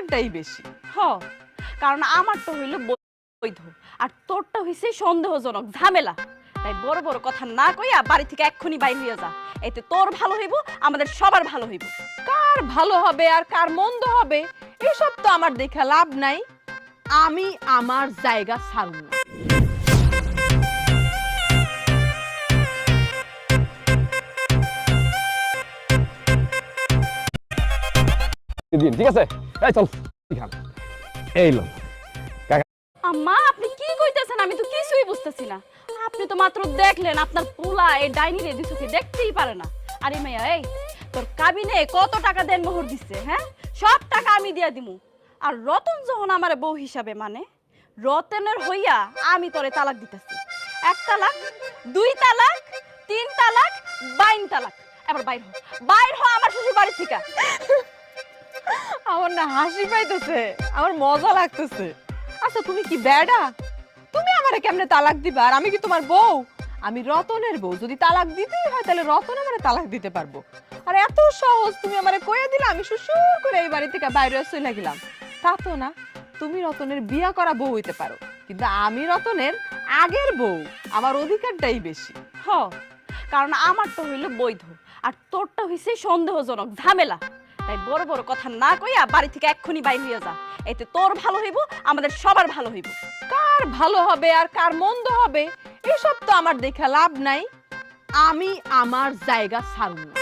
অধিকারটাই বেশি। হ, কারণ আমারটা হইল বৈধ আর তোরটা হইছে সন্দেহজনক ঝামেলা। তাই বড় বড় কথা না কইয়া বাড়ি থেকে এক্ষুনি বাইর হইয়া যা। এতে তোর ভালো হইব, আমাদের সবার ভালো হইব। কার ভালো হবে আর কার মন্দ হবে এসব তো আমার দেখা লাভ নাই। আমি আমার জায়গা ছাড়ব না। দিন ঠিক আছে, এই চল এই লো। আম্মা আপনি কি কইতেছেন? আমি তো কিছুই বুঝতেছি না। আপনি তো মাত্র দেখলেন আপনার পোলা এই ডাইনি রে দুচোখে দেখতেই পারে না। আরে মাইয়া, এই তোর কাবিনে কত টাকা দেন মোহর দিচ্ছে? হ্যাঁ, সব টাকা আমি দিয়া দিমু। আর রতন যখন আমার বউ হিসাবে মানে, রতনের হইয়া আমি তোরে তালাক দিতেছি। 1 তালাক, 2 তালাক, 3 তালাক, 22 তালাক। এবার বাইর হ, বাইর হ আমার শ্বশুর বাড়ি থেকে। আমার না হাসি পাইতেছে, আমার মজা লাগতেছে। আচ্ছা তুমি কি বেডা? তুমি আমারে কেমনে তালাক দিবা? আর আমি কি তোমার বউ? আমি রতনের বউ, যদি তালাক দিতেই হয় তাহলে রতন আমারে তালাক দিতে পারবো। আর এত সহজ তুমি আমারে কইয়া দিলা, আমি সুসুর করে এই বাড়ি থেকে বাইরে চলে গেলাম। তা তো না, তুমি রতনের বিয়া করা বউ হইতে পারো, কিন্তু আমি রতনের আগের বউ। আমার অধিকারটাই বেশি। হ, কারণ আমারটা হইল বৈধ আর তোরটা হইছে সন্দেহজনক ঝামেলা। তাই বড় বড় কথা না কইয়া বাড়ি থেকে এক্ষুনি বাইর হইয়া যা। এতে তোর ভালো হইব, আমাদের সবার ভালো হইব। কার ভালো হবে আর কার মন্দ হবে এসব তো আমার দেখা লাভ নাই। আমি আমার জায়গা ছাড়ব না।